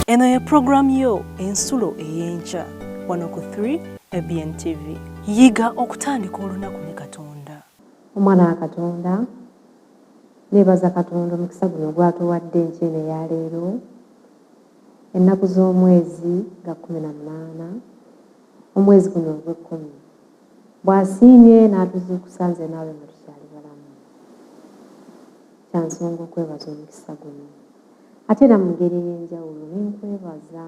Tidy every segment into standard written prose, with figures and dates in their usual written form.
Eno ye program yo ensulo eyencha 103 ABN TV. Yiga okutandika olunaku ne Katonda. Omwana wa Katonda nebaza Katonda omukisa guno gwatuwadde enkyene ya leero ennaku z'omwezi ga 18 omwezi guno ogw'e10 bw'asiimye n'atuzuukusa nze naawe nga tukyali balamu. Kyansonga okwebaza omukisa guno ate era mu ngeri ey'enjawulo ninkwebaza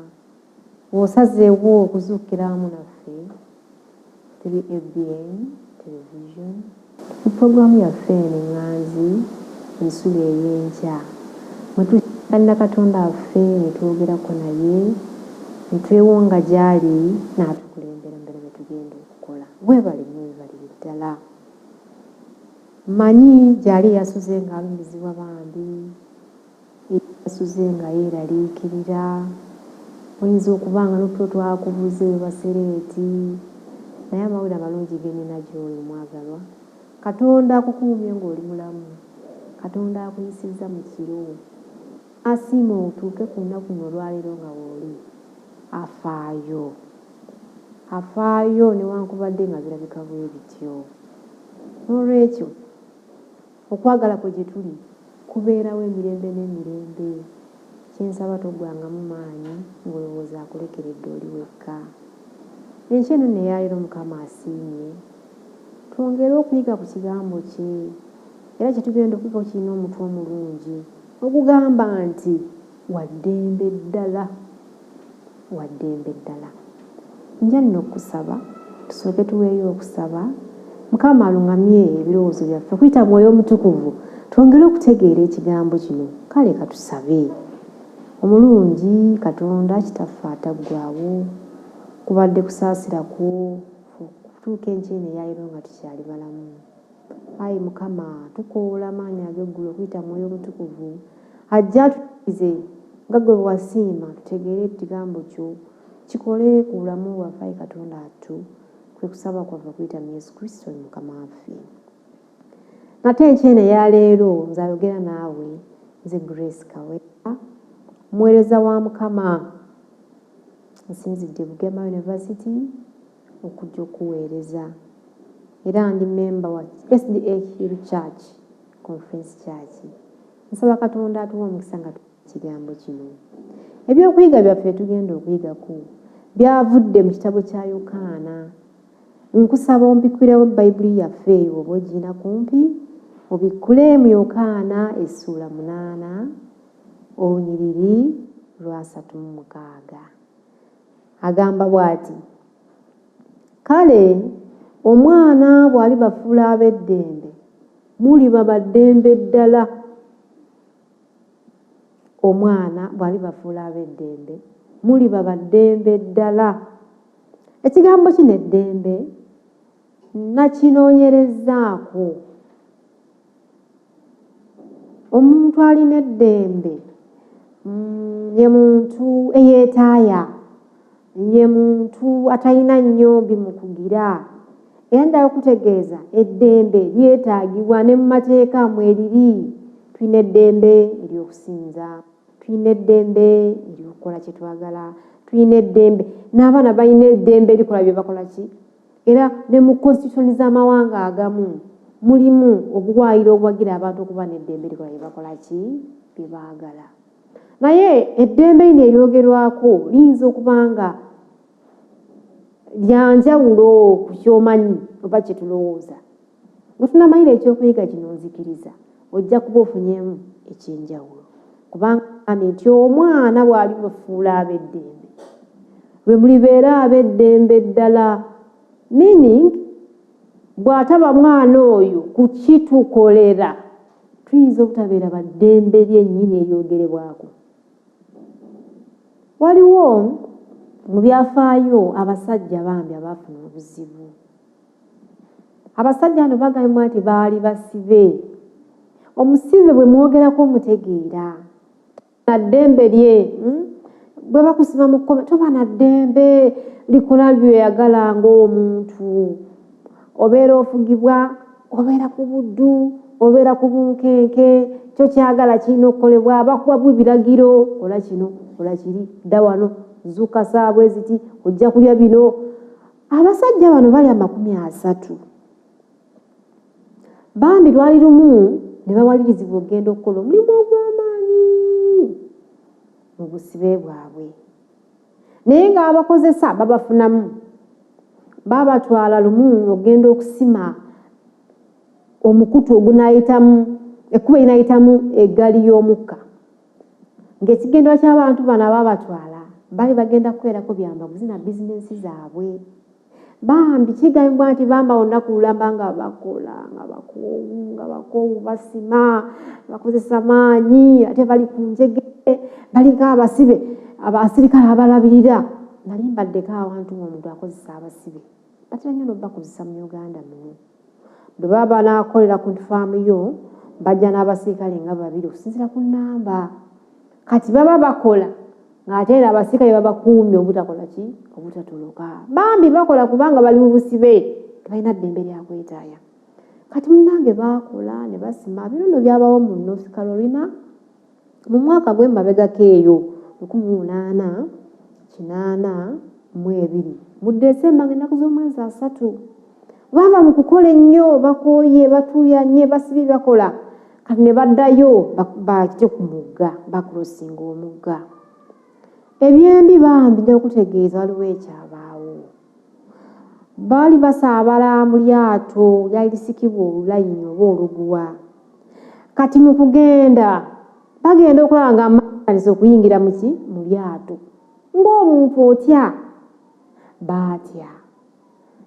bw'osazeewo okuzuukira wamu naffe tuli ABN television mu puroguramu yaffe eno ŋŋanzi ensulo ey'enkya mwe tukalina Katonda waffe ne twogerako naye ne twewonga gy'ali n'atukulembera mbere bwe tugenda okukola. Weebalire ddala. Mmanyi gy'ali yasuze ng'alumizibwa bambi, yasuze nga yeeraliikirira, oyinza okuba nga n'otulo twakubuze we basereeti, naye amawulire amalungi ge nnina gy'oli omwagalwa. Katonda akukuumye ng'oli mulamu. Katonda akuyisizza mu kiro. Asiima otuuke ku lunaku luno olwaleero nga wooli. Afaayo newankubadde nga birabika bwe bityo. N'olwekyo okwagala kwe gye tuli kubeerawo emirembe n'emirembe. Kyensaba toggwangamu maanyi ng'olowooza akulekeredde oli wekka. Enkya eno neeyaleero Mukama asiimye twongere okuyiga ku kigambo kye era kye tugenda okuyiga kirina omutwe omulungi ogugamba nti waddembe ddala. Nja nno okusaba tusooke tuweeyo okusaba Mukama alungamye ebirowoozo byaffe kuyita Mwoyo Omutukuvu twongere okutegeera ekigambo kino. Kale katusabe. Omulungi Katonda kitaffe ataggwaawo kubadde kusaasira kwo okutuuka enkyene eyaleero nga tukyali balamu. Ayi Mukama tukoola maanyi ag'eggulu okuyita Mwoyo Omutukuvu ajja atukize nga gwe wasiima tutegeere ekigambo kyo kikole ku bulamu bwaffe. Ayi Katonda attu kwe kusaba kwaffe okuyita mu Yesu Kristo Mukama waffe. Nate enkyene eyaleero nze ayogera naawe nze Grace Kawera muweereza wa Mukama nsinzidde Bugema University okujja okuweereza era ndi memba wa SDA Hill Church Conference Church. Nsaba Katonda atuwa omukisa nga kigambo kino. Ebyokuyiga byaffe tugenda okuyigako byavudde mu kitabo kya Yokaana. Nkusaba ombikulewo Bayibuli yaffe oba ogirina kumpi obikkule mu Yokaana essula 8 olunyiriri lwa 36. Agamba bw'ati, kale omwana bw'alibafuula ab'eddembe muliba baddembe ddala. Omwana bw'alibafuula ab'eddembe muliba baddembe ddala. Ekigambo kino eddembe nakinoonyerezaako. Omuntu alina eddembe ye muntu eyeetaaya, ye muntu atalina nnyo bimukugira. Era ndala okutegeeza eddembe lyetaagibwa ne mu mateeka mweriri. Tulina eddembe ery'okusinza, tulina eddembe ery'okukola kye twagala, tulina eddembe n'abaana balina eddembe erikola bye bakola ki. Era ne mu constitution z'amawanga agamu mulimu obuwaayiro obuwagira abantu okuba n'eddembe erikola bye bakola ki bye baagala. Naye eddembe lino eryogerwako liyinza okuba nga lyanjawulo ku kyomanyi oba kye tulowooza. Bwe tunamanyira ekyokuyiga kino nzikiriza ojja kuba ofunyemu ekyenjawulo kubanga nti omwana bw'alibafuula ab'eddembe lwe mulibeera ab'eddembe ddala. Meaning bw'ataba mwana oyo ku kitukolera tuyinza obutabeera baddembe lyennyini eryogerebwako. Waliwo mu byafaayo abasajja bambi abaafuna obuzibu. Abasajja bano bagambibwa nti baali basibe. Omusibe bwe mwogerako omutegeera na ddembe lye bwe bakusiba mu kkome toba na ddembe likola by'oyagala ng'omuntu. Obeera ofugibwa, obeera ku buddu, obeera ku bunkenke, kyo kyagala kirina okukolebwa. Bakuwa biragiro kola kino kola kiri dda wano zuuka saabwe ziti ojja kulya bino. Abasajja bano bali 30. Bambi lwali lumu ne bawalirizibwa okugenda okukola omulimu ogw'amaanyi mu busibe bwabwe, naye ng'abakozesa babafunamu. Babatwala lumu okugenda okusima omukutu ogunaayitamu ekkuba erinaayitamu eggali y'omukka, ng'ekigendwa ky'abantu bano ababatwala bali bagenda kukolerako byamaguzi na bizinensi zaabwe. Bambi kigambibwa nti bamba olunaku lulamba nga bakola nga bakoowu basima bakozesa maanyi ate bali ku njegere baliko abasibe abasirikale abalabirira. Nali mbaddeko awantu ng'omuntu akozesa abasibe batera nnyo n'obakozesa mu Uganda muno. Bwe baba n'akolera ku faamu yo bajja n'abasirikale nga 2 okusinziira ku nnamba. Kati baba bakola ng'ate era abasirikale babakuumye obutakola ki obutatoloka. Bambi bakola kubanga bali mu busibe tebalina ddembe lya kwetaaya. Kati munnange bakola ne basima. Bino nno byabawo mu North Carolina mu mwaka gw'emabegako eyo 1882 mu Desemba ng'ennaku z'omwezi 3. Bava mu kukola ennyo bakooye batuuyanye basibye bakola. Kati ne baddayo bakite ku mugga bakulosinga omugga. Ebyembi bambi nja kutegeeza waliwo ekyabaawo. Baali basaabala mu lyato lyali lisikibwa olulayini oba oluguwa. Kati mu kugenda bagenda okulaba nga amaanyi okuyingira mu lyato ng'omuntu otya. Baatya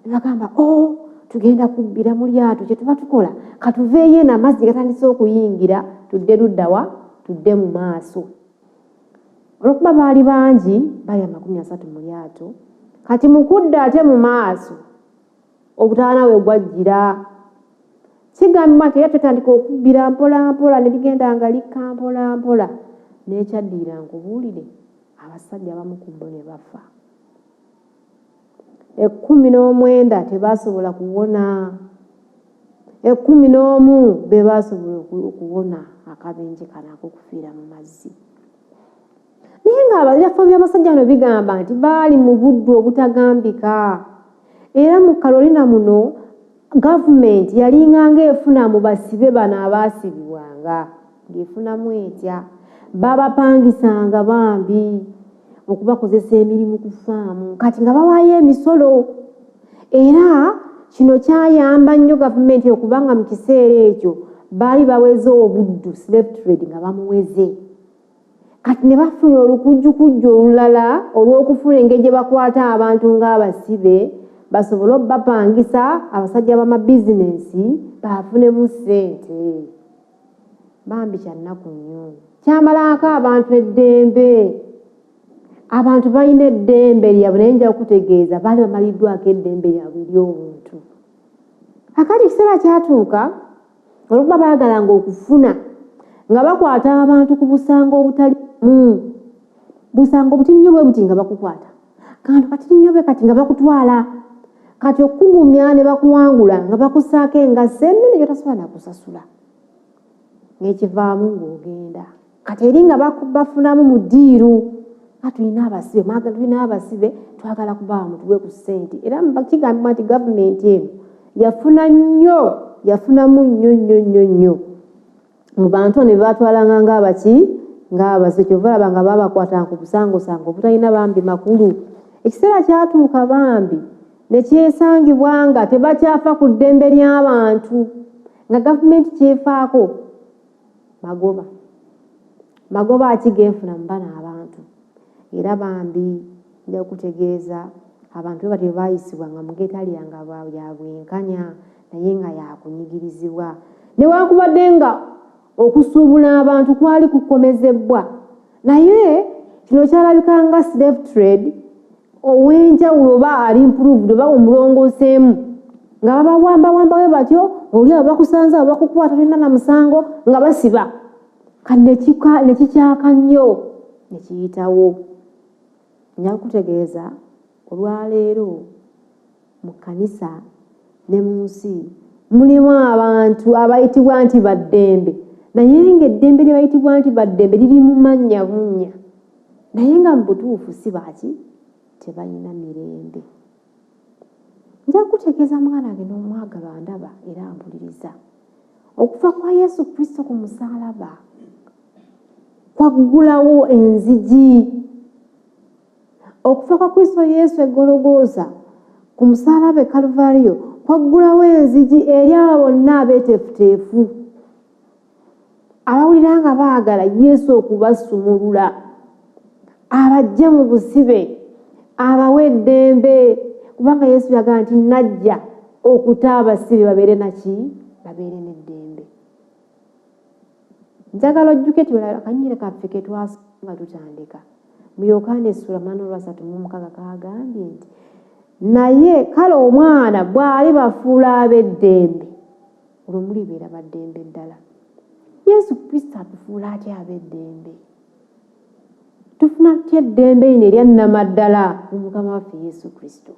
ne bagamba tugenda kubbira mu lyato kye tuba tukola katuveeyo eno amazzi gatandise okuyingira tudde ludda wa tudde mu maaso. Olwokuba baali bangi bali 30 mu lyato. Kati mu kudda ate mu maaso obutaana we gwajjira. Kigambibwa nti eryato litandika okubbira mpola mpola ne ligenda nga likka mpola mpola n'ekyaddiira nkubuulire abasajja abamu ku bo ne bafa. 19 tebasobola kuwona. 11 be basobola okuwona akabenje kano ak'okufiira mu mazzi. Naye ng'abalyafo by'abasajja bano bigamba nti baali mu budde obutagambika. Era mu Carolina muno gavumenti yalinganga efuna mu basibe bano abaasibibwanga ng'efunamu etya. Babapangisanga bambi okubakozesa emirimu ku faamu kati nga bawaayo emisolo. Era kino kyayamba nnyo gavumenti okubanga mu kiseera ekyo baali baweze obuddu slave trade nga bamuweze. Kati ne bafuna olukujjukujju olulala olw'okufuna engeri gye bakwata abantu ng'abasibe basobole obbapangisa abasajja b'amabizinensi bafunemu ssente. Bambi kyannaku nnyo kyamalako abantu eddembe. Abantu balina eddembe lyabwe naye nja kutegeeza baali bamaliddwako eddembe lyabwe ery'obuntu. Akati ekiseera kyatuuka olwokuba baagalanga okufuna nga bakwata abantu ku busango obutali busango butinnyo bwe buti nga bakukwata kantu katinnyo bwe kati nga bakutwala kati okugumya ne bakuwangula nga bakusaako engaso ennene gyotasobola nakusasula ng'ekivaamu ng'ogenda kati eri nga bafunamu mu ddiiru. Tulina abasibe mwagala tulina abasibe twagala kubaawa mutuwe ku ssente. Era kigambibwa nti gavumenti eno yafunamu nnyo mu bantu ne batwalanga ng'abasibe kyova laba nga babakwatanga ku busangosango obutalina bambi makulu. Ekiseera kyatuuka bambi ne kyesangibwa nga tebakyafa ku ddembe ly'abantu nga gavumenti kyefaako magoba akigenfuna mu bano abantu. Era bambi nja kutegeeza abantu bwe batyo baayisibwa nga mu ngeri yanga ya bwenkanya naye nga yakunyigirizibwa. Newankubadde nga okusuubula abantu kwali kukomezebwa naye kino kyalabika nga slave trade ow'enjawulo oba ali improved oba omulongooseemu nga babawambawamba we batyo oli abo bakusanze abo bakukwata tolina na musango nga basiba. Kati ne kikyaka nnyo ne kiyitawo. Nja kutegeeza olwaleero mu kkanisa ne mu nsi mulimu abantu abayitibwa nti baddembe naye ng'eddembe lye bayitibwa nti baddembe liri mu mannya bunnya. naye nga mu butuufu si baaki tebalina mirembe. Nja kutegeeza mwana wange n'omwagalwa ndaba era mpuliriza. Okufa kwa Yesu Kristo ku musaalaba kwaggulawo enzigi. Okufa kwa Kristo Yesu eggologooza ku musaalaba e Kaluvaliyo kwaggulawo enzigi eri abo bonna abeeteefuteefu abawulira nga baagala Yesu okubasumulula, abajje mu busibe, abawa eddembe, kubanga Yesu yagamba nti najja okuta abasibe babeere naki? Babeere n'eddembe. Njagala ojjuke akanyire kaffe ke twasanga tutandika mu Yokaana essula 8:36 kagambye nti naye kale omwana bw'ali bafuula ab'eddembe olwo mulibeera baddembe ddala. Yesu Kristo atufuula atya ab'eddembe? Tufuna tutya eddembe lino eryannamaddala mu Mukama waffe Yesu Kristo?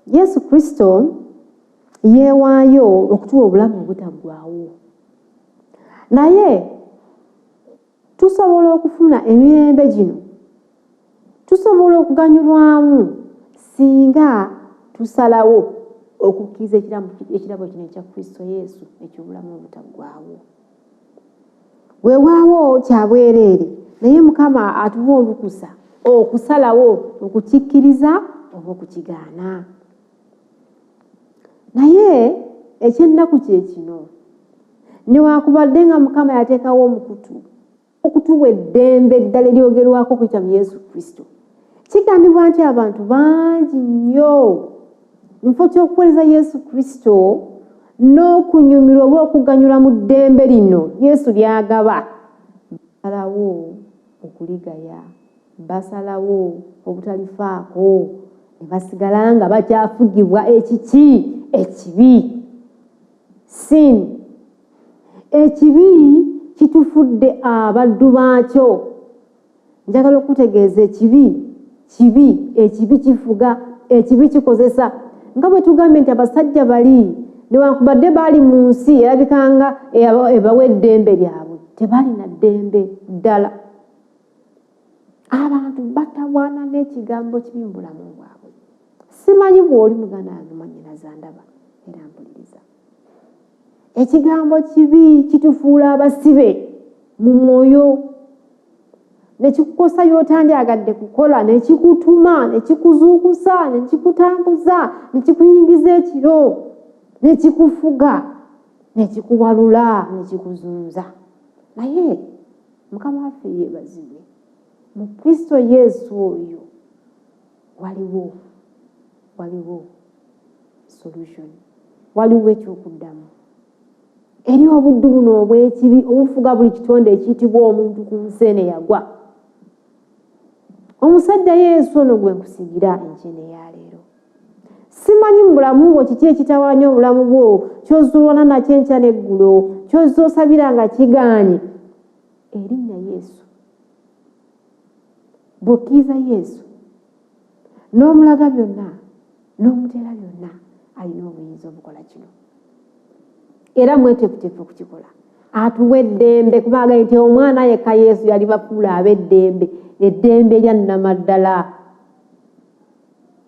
Yesu Kristo yeewaayo okutuwa obulamu obutaggwaawo, naye tusobola okufuna emirembe gino, tusobola okuganyulwamu singa tusalawo okukkiriza ekirabo kino ekya Kristo Yesu eky'obulamu obutaggwaawo. Weewaawo kya bwereere, naye Mukama atuwa olukusa okusalawo okukikkiriza oba okukigaana. Naye ekyennaku kye kino, newaakubadde nga Mukama yateekawo omukutu okutuwa eddembe eddala eryogerwako kuyita mu Yesu Kristo, kigambibwa nti abantu bangi nnyo mu kifo ky'okuweereza Yesu Kristo n'okunyumirwa oba okuganyula mu ddembe lino Yesu lyagaba, basalawo okuligaya, basalawo obutalifaako, ne basigala nga bakyafugibwa ekiki? Ekibi, sin. Ekibi kitufudde abaddu baakyo. Njagala okutegeeza ekibi kifuga, ekibi kikozesa. Nga bwe tugambye nti abasajja bali newankubadde baali mu nsi erabikanga ebawa eddembe lyabwe, tebalina ddembe ddala. Abantu batawaana n'ekigambo kibi mu bulamu bwabwe. Simanyi bw'oli muganda wange mwannyinaza ndaba era mpuliriza. Ekigambo kibi kitufuula abasibe mu mwoyo, ne kikukosa by'otandyagadde kukola, ne kikutuma, ne kikuzuukusa, ne kikutambuza, ne kikuyingiza ekiro, ne kikufuga, ne kikuwalula, ne kikuzunza. Naye Mukama waffe yeebazibwe, mu Kristo Yesu oyo waliwo solution, waliwo ekyokuddamu eri obuddu buno obw'ekibi obufuga buli kitonde ekiyitibwa omuntu ku nsi eno eyagwa. Omusajja Yesu ono gwe nkusigira enkyene ya leero. Simanyi mu bulamu bwo kiki ekitawaanya obulamu bwo ky'ozuulwana nakyo enkya n'eggulo, ky'ozza osabira nga kigaanye. Erinnya Yesu, bw'okkiriza Yesu n'omulaga byonna n'omuteera byonna, alina obuyinza obukola kino era mweteefuteefu okukikola. Atuwa eddembe kubanga nti omwana yekka Yesu yali bafuula ab'eddembe, eddembe eryannamaddala.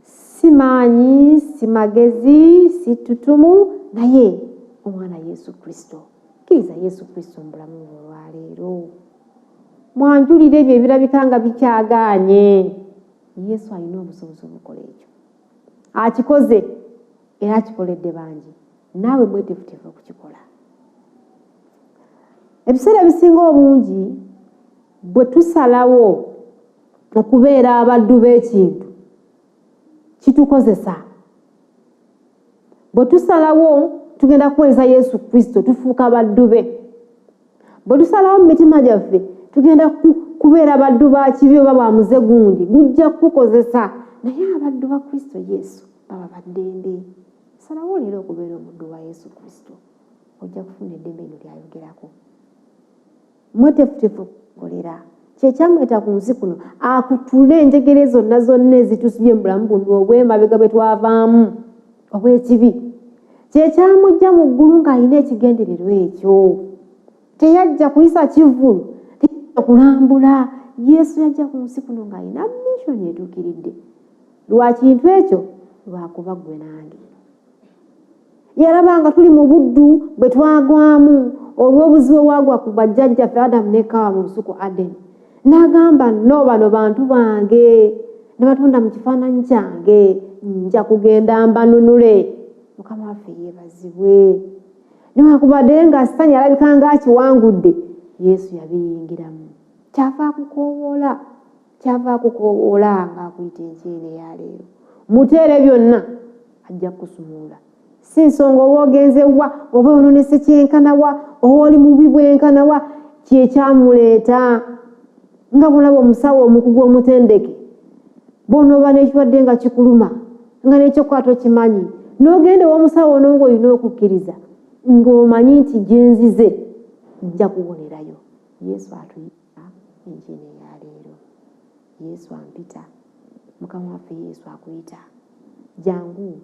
Si maanyi, si magezi, si ttutumu, naye omwana Yesu Kristo. Kkiriza Yesu Kristo mu bulamu bwo olwaleero. Mwanjulire ebyo ebirabika nga bikyagaanye. Yesu alina obusobozi obukola ekyo. Akikoze era akikoledde bangi. Naawe mweteefuteefu okukikola. Ebiseera ebisinga obungi bwe tusalawo okubeera abaddu b'ekintu kitukozesa. Bwe tusalawo tugenda kuweereza Yesu Kristo tufuuka baddu be. Bwe tusalawo mu mitima gyaffe tugenda kubeera abaddu ba kibi oba bwa muze gundi gujja kukozesa, naye abaddu ba Kristo Yesu baba baddembe. Salawo leero okubeera omuddu wa Yesu Kristo, ojja kufuna eddembe lino lyayogerako. Mweteefuteefu okukolera kyekyamweta ku nsi kuno akutule enjegere zonna ezitusibye mu bulamu buno obw'emabega bwe twavaamu obw'ekibi. Kyekyamujja mu ggulu ng'alina ekigendererwa ekyo. Teyajja kuyisa kivulu, kulambula. Yesu yajja ku nsi kuno ng'alina mission etuukiridde. Lwa kintu ekyo lwakuba ggwe nange. Yalabanga tuli mu buddu bwe twagwamu olw'obuzibu bwagwa ku bajjajjaffe Adamu ne Kawa mu lusuku Adeni. N'agamba no bano bantu bange nabatonda mu kifaananyi kyange nja kugenda mbanunule. Mukama waffe yeebazibwe. Newankubadde nga Sitaani yalabika ng'akiwangudde, Yesu yabiyingiramu. Kyava akukoowoola ng'akuyita enkyene ya leero. Muteere byonna ajja kusumula. Si nsonga oba ogenze wa, oba ononese kyenkana wa, oba oli mubi bwenkana wa, kyekyamuleeta. Nga bulaba omusawo omukugu omutendeke, bw'onooba n'ekirwadde nga kikuluma, nga n'ekyokukola tokimanyi, n'ogenda ew'omusawo ono ng'olina okukkiriza, ng'omanyi nti gye nzize nja kuwonerayo. Yesu atuyita enkyene ya leero. Yesu ampita. Mukama waffe Yesu akuyita. Jangu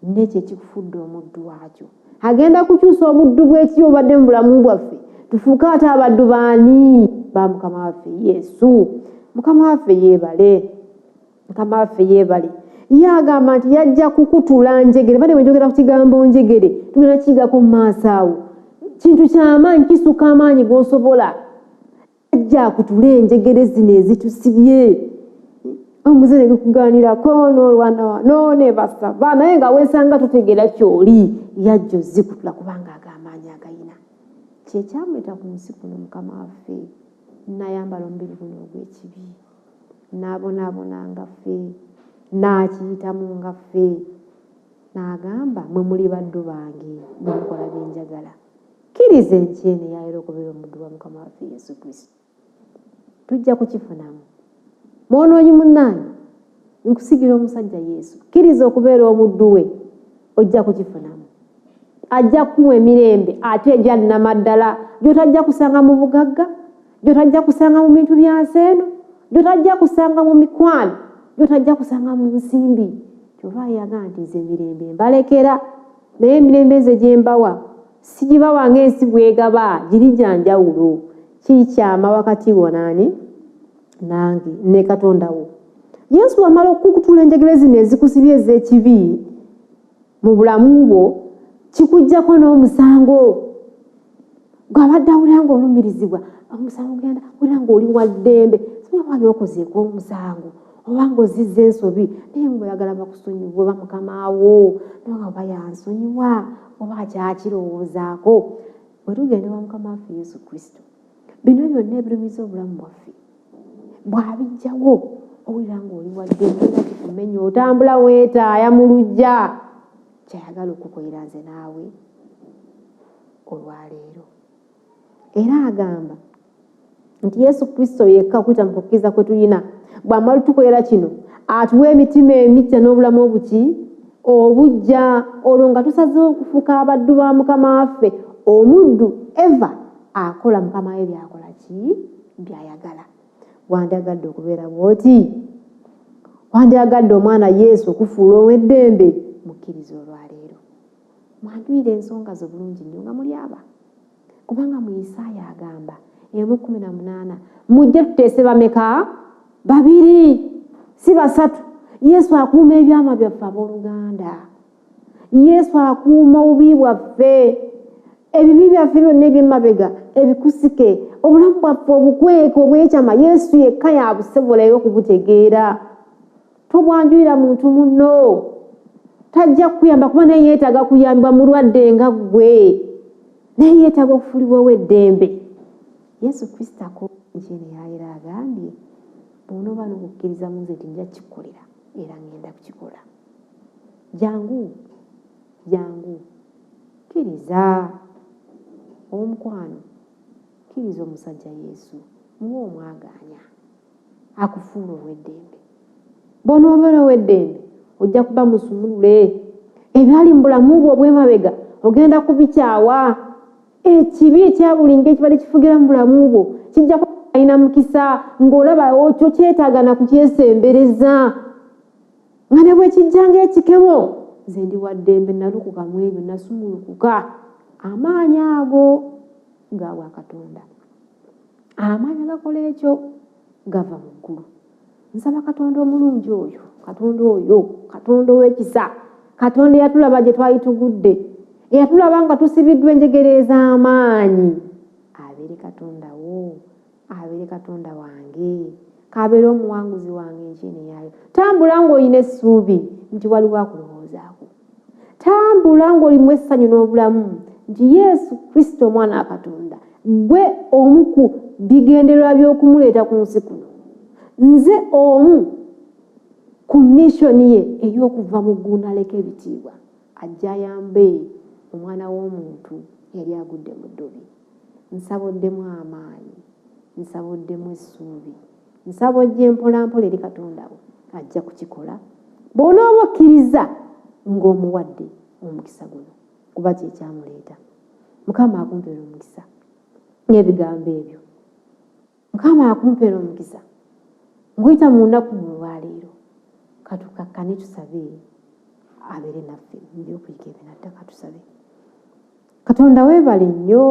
n'ekyo ekikufudde omuddu waakyo. Agenda kukyusa obuddu bw'eki obadde mu bulamu bwaffe. Tufuuke ate abaddu baani? Ba Mukama waffe Yesu. Mukama waffe yeebale. Mukama waffe yeebale. Ye agamba nti yajja kukutula njegere. Bade bwenjogera ku kigambo njegere, tugenda kigako mu maaso awo. Kintu ky'amaanyi, kisuka amaanyi g'osobola. Yajja akutula enjegere zino ezitusibye. Omuzere gukuganirako n'olwana wano ne basaba naye nga weesanga tutegeera ky'oli. Yajja ozikutula kubanga ag'amaanyi agayina. Kyekyamuleta ku nsi kuno Mukama waffe n'ayambala omubiri guno ogw'ekibi, n'abonaabona nga ffe, n'akiyitamu nga ffe, n'agamba mwe muli baddu bange mukola bye njagala. Kkiriza enkyene ya leero okubeera omuddu wa Mukama waffe Yesu Kristo. Tujja kukifunamu. Mwonoonyi munnange, nkusigira omusajja Yesu. Kkiriza okubeera omuddu we, ojja kukifunamu. Ajja kuwa emirembe ate egya nnamaddala gy'otajja kusanga mu bugagga, gy'otajja kusanga mu bintu bya nsi eno, gy'otajja kusanga mu mikwano, gy'otajja kusanga mu nsimbi. Kyova yagamba nti nze emirembe mbalekera, naye emirembe nze gye mbawa sigibawa ng'ensi bw'egaba, giri gya njawulo. Kikyama wakati wo naani? Nange ne Katonda wo. Yesu wamala okukutula enjegere zino ezikusibye ez'ekibi mu bulamu bwo, kikujjako n'omusango. Gw'abadde awulira ng'olumirizibwa, omusango genda wulira ng'oli wa ddembe. Singa wali okozeeko omusango oba ng'ozizza ensobi naye ng'oyagala bakusonyiwe oba mukama wo naye nga oba yansonyiwa oba akyakirowoozaako. Bwe tugenda ewa Mukama waffe Yesu Kristo, bino byonna ebirumiza obulamu bwaffe bw'abijjawo owulira ng'oli wa ddembe nga kikumenya otambula weetaaya mu luggya. Kyayagala okukolera nze naawe olwaleero. Era agamba nti Yesu Kristo yekka okuyita mu kukkiriza kwe tulina bw'amala tukolera kino atuwa emitima emipya n'obulamu obujja olwo nga tusazeewo okufuuka abaddu ba Mukama waffe. Omuddu Eva akola Mukama we byakola ki? Byayagala. Wandyagadde okubeera bw'oti? Wandyagadde omwana Yesu okufuula ow'eddembe? Mukkiriza olwaleero. Mwanjulira ensonga zo bulungi nnyo nga muli aba. Kubanga mu Isaaya agamba 1:18 mujje tuteese bameka? 2 si 3. Yesu akuuma ebyama byaffe abooluganda. Yesu akuuma obubi bwaffe, ebibi byaffe byonna eby'emabega ebikusike, obulamu bwaffe obukweke obwekyama. Yesu yekka yabusobolayo okubutegeera. Tobwanjulira muntu munno, tajja kukuyamba kuba naye yeetaaga kuyambibwa mulwadde nga ggwe, naye yeetaaga okufuulibwa ow'eddembe. Yesu Kristo akola enkyene ya leero agambye bw'onooba n'okukkiriza mu nze nti nja kukikolera era ngenda kukikola. Jangu kkiriza omukwano, kkiriza omusajja Yesu muwe omwaganya akufuula ow'eddembe. Bw'onoobeera ow'eddembe ojja kuba musumulule. Ebyali mu bulamu bwo obw'emabega ogenda kubikyawa. Ekibi ekya buli ngeri kibadde kifugira mu bulamu bwo kijja kulina mukisa ng'olaba okyo kyetaaga na kukyesembereza. Nga ne bwe kijjanga ekikemo, nze ndi wa ddembe, nalukuka mu ebyo, nasumulukuka. Amaanyi ago ga bwa Katonda. amaanyi agakola ekyo gava mu ggulu. Nsaba Katonda omulungi oyo, Katonda ow'ekisa, Katonda eyatulaba gye twali tugudde, eyatulaba nga tusibiddwa enjegere ez'amaanyi, abeere Katonda wo, abeere Katonda wange, kabeere omuwanguzi wange enkyene yayo. Tambula ng'olina essuubi nti waliwo akulowoozaako. Tambula ng'olimu essanyu n'obulamu nti Yesu Kristo omwana wa Katonda gwe omu ku bigendererwa by'okumuleeta ku nsi kuno. Nze omu ku missoni ye ey'okuva mu ggulu n'aleka ebitiibwa ajja ayambe omwana w'omuntu yali agudde mu ddobi. Nsaboddemu amaanyi, nsaboddemu essuubi, nsabojje mpolampola eri Katonda wo ajja kukikola bw'onooba okkiriza ng'omuwadde omukisa guno, kuba kye kyamuleeta. Mukama akumpeera omukisa n'ebigambo ebyo. Mukama akumpeera omukisa ng'oyita mu nnaku olwaleero. Katukakkane tusabe abeere naffe mu by'okuyika ebinatta. Katusabe. Katonda weebale nnyo,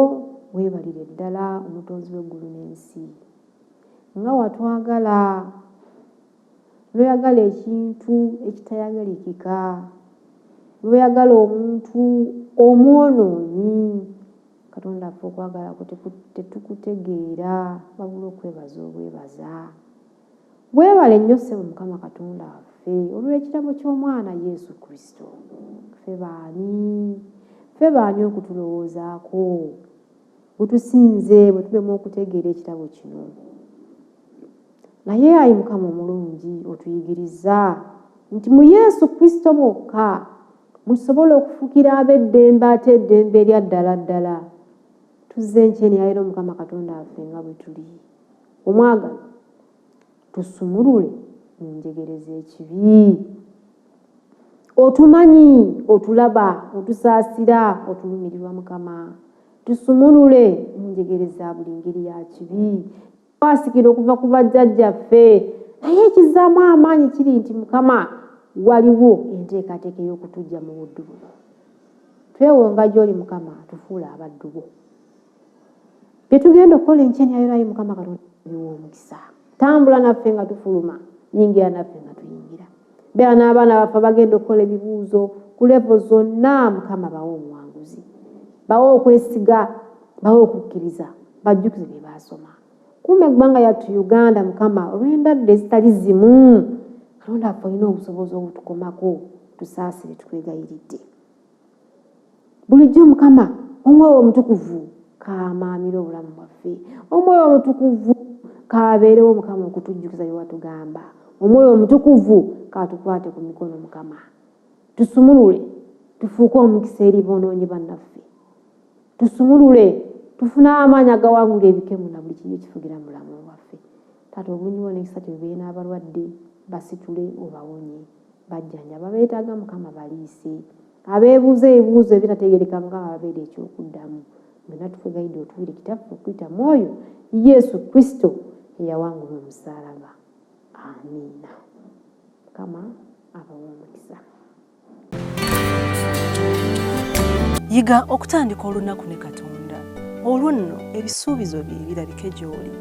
weebalire ddala omutonzi w'eggulu n'ensi. Nga watwagala, lw'oyagala ekintu ekitayagalika, lw'oyagala omuntu omwonoonyi, Katonda affe okwagala tetukutegeera wabula okwebaza obwebaza. Weebale nnyo ssebo Mukama Katonda waffe olw'ekirabo ky'omwana Yesu Kristo. Ffe baani okutulowoozaako, butusinze bwe tulema okutegeera ekirabo kino. Naye ayi Mukama omulungi, otuyigiriza nti mu Yesu Kristo mwokka musobola okufuukira ab'eddembe ate eddembe erya ddala ddala. Tuzze enkyeni ya leero Mukama Katonda waffe nga bwe tuli. Omwagalwa, tusumulule mu njegere z'ekibi. Otumanyi, otulaba, otusaasira, otulumirirwa Mukama. Tusumulule mu njegere za buli ngeri ya kibi. Twasikira okuva ku bajjajjaffe, naye ekizaamu amaanyi kiri nti Mukama waliwo enteekateeka ey'okutuggya mu buddu buno. Twewonga gy'oli Mukama, tufuule abaddu bo. Bye tugenda okukola enkyeni ya leero ayi Mukama Katonda biwa omukisa. Tambula naffe nga tufuluma, yingira naffe nga tuyingira. Beera n'abaana baffe bagenda okukola ebibuuzo ku levo zonna Mukama bawe omuwanguzi, bawe okwesiga, bawe okukkiriza, bajjukize bye baasoma. Kumbe eggwanga lyattu Uganda Mukama olw'endwadde ezitali zimu, Katonda waffe olina obusobozi obutukomako, tusaasire tukwegayiridde. Bulijjo Mukama omwoyo omutukuvu kaamaamira obulamu bwaffe, omwoyo omutukuvu kabeerewo Mukama okutujjukiza bye watugamba, omwoyo omutukuvu katukwate ku mikono Mukama. Tusumulule, tufuuke omukisa eri boonoonyi bannaffe. Tusumulule, tufune amaanyi agawangula ebikemu na buli kibi ekifugira mu bulamu bwaffe. Taata obulungi bwo n'ekisa kyo bibeere n'abalwadde, basitule obawonye, bajjanja beetaaga Mukama baliise, abeebuuza ebibuuzo ebitategeereka Mukama babeere ekyokuddamu. Byonna tukugayidde otuwire kitaffe okuyita mwoyo Yesu Kristo eyawangula omusaalaba. Amiina. Mukama abawe omukisa. Yiga okutandika olunaku ne Katonda. Olwo nno ebisuubizo bye birabike gy'oli.